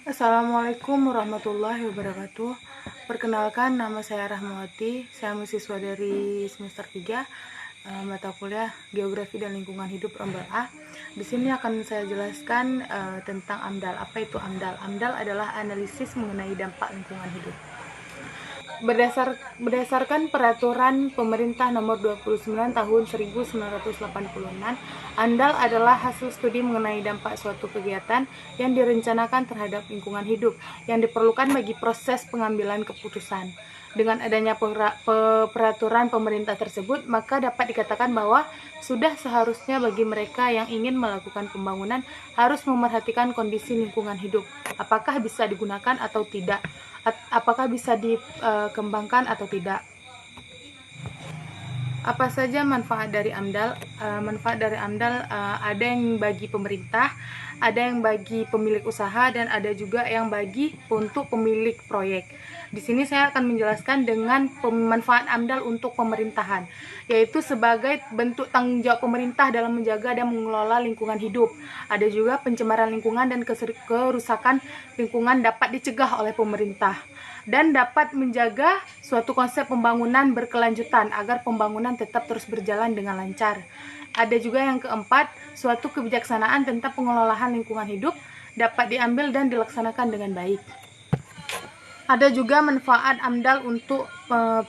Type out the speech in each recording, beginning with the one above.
Assalamualaikum warahmatullahi wabarakatuh. Perkenalkan, nama saya Rahmawati. Saya mahasiswa dari semester 3, mata kuliah Geografi dan Lingkungan Hidup Rombel A. Di sini akan saya jelaskan tentang AMDAL. Apa itu AMDAL? AMDAL adalah analisis mengenai dampak lingkungan hidup. Berdasarkan peraturan pemerintah nomor 29 tahun 1986, AMDAL adalah hasil studi mengenai dampak suatu kegiatan yang direncanakan terhadap lingkungan hidup yang diperlukan bagi proses pengambilan keputusan. Dengan adanya peraturan pemerintah tersebut, maka dapat dikatakan bahwa sudah seharusnya bagi mereka yang ingin melakukan pembangunan harus memerhatikan kondisi lingkungan hidup, apakah bisa digunakan atau tidak, apakah bisa dikembangkan atau tidak. Apa saja manfaat dari AMDAL? Manfaat dari AMDAL ada yang bagi pemerintah, ada yang bagi pemilik usaha, dan ada juga yang bagi untuk pemilik proyek. Di sini saya akan menjelaskan dengan pemanfaat AMDAL untuk pemerintahan, yaitu sebagai bentuk tanggung jawab pemerintah dalam menjaga dan mengelola lingkungan hidup. Ada juga pencemaran lingkungan dan kerusakan lingkungan dapat dicegah oleh pemerintah, dan dapat menjaga suatu konsep pembangunan berkelanjutan agar pembangunan tetap terus berjalan dengan lancar. Ada juga yang keempat, suatu kebijaksanaan tentang pengelolaan lingkungan hidup dapat diambil dan dilaksanakan dengan baik. Ada juga manfaat AMDAL untuk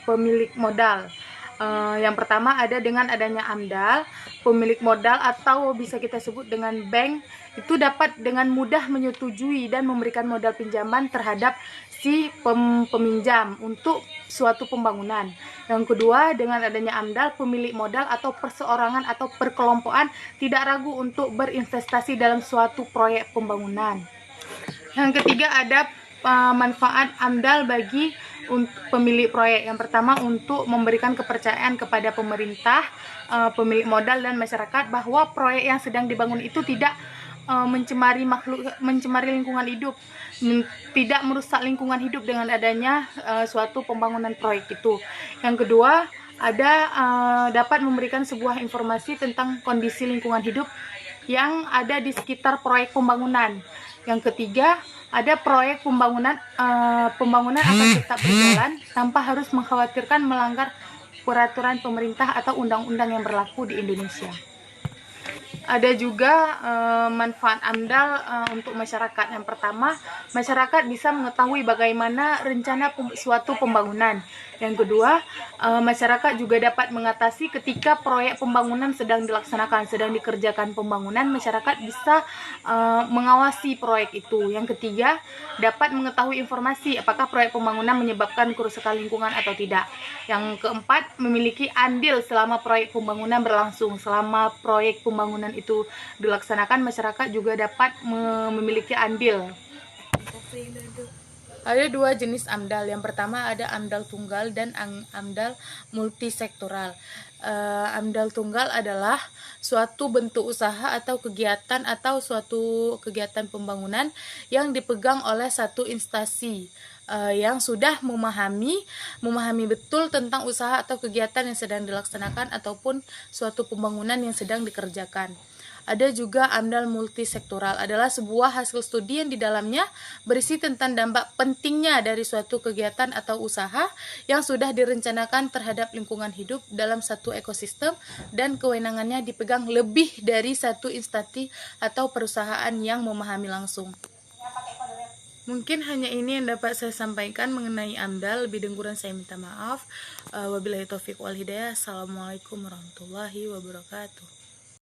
pemilik modal. Yang pertama, ada dengan adanya AMDAL, pemilik modal atau bisa kita sebut dengan bank itu dapat dengan mudah menyetujui dan memberikan modal pinjaman terhadap si peminjam untuk suatu pembangunan. Yang kedua, dengan adanya AMDAL, pemilik modal atau perseorangan atau perkelompokan tidak ragu untuk berinvestasi dalam suatu proyek pembangunan. Yang ketiga, ada manfaat AMDAL bagi pemilik proyek. Yang pertama, untuk memberikan kepercayaan kepada pemerintah, pemilik modal, dan masyarakat bahwa proyek yang sedang dibangun itu tidak mencemari lingkungan hidup, tidak merusak lingkungan hidup dengan adanya suatu pembangunan proyek itu. Yang kedua, dapat memberikan sebuah informasi tentang kondisi lingkungan hidup yang ada di sekitar proyek pembangunan. Yang ketiga, ada proyek pembangunan akan tetap berjalan tanpa harus mengkhawatirkan melanggar peraturan pemerintah atau undang-undang yang berlaku di Indonesia. Ada juga manfaat AMDAL untuk masyarakat. Yang pertama, masyarakat bisa mengetahui bagaimana rencana suatu pembangunan. Yang kedua, masyarakat juga dapat mengatasi ketika proyek pembangunan sedang dilaksanakan, sedang dikerjakan pembangunan, masyarakat bisa mengawasi proyek itu. Yang ketiga, dapat mengetahui informasi apakah proyek pembangunan menyebabkan kerusakan lingkungan atau tidak. Yang keempat, memiliki andil selama proyek pembangunan berlangsung. Selama proyek pembangunan itu dilaksanakan, masyarakat juga dapat memiliki andil. Ada dua jenis AMDAL. Yang pertama, ada AMDAL tunggal dan AMDAL multisektoral. AMDAL tunggal adalah suatu bentuk usaha atau suatu kegiatan pembangunan yang dipegang oleh satu instansi yang sudah memahami betul tentang usaha atau kegiatan yang sedang dilaksanakan ataupun suatu pembangunan yang sedang dikerjakan. Ada juga AMDAL multisektoral, adalah sebuah hasil studi yang di dalamnya berisi tentang dampak pentingnya dari suatu kegiatan atau usaha yang sudah direncanakan terhadap lingkungan hidup dalam satu ekosistem, dan kewenangannya dipegang lebih dari satu instansi atau perusahaan yang memahami langsung. Mungkin hanya ini yang dapat saya sampaikan mengenai AMDAL. Lebih dan kurang saya minta maaf. Wabillahi taufiq wal hidayah. Assalamualaikum warahmatullahi wabarakatuh.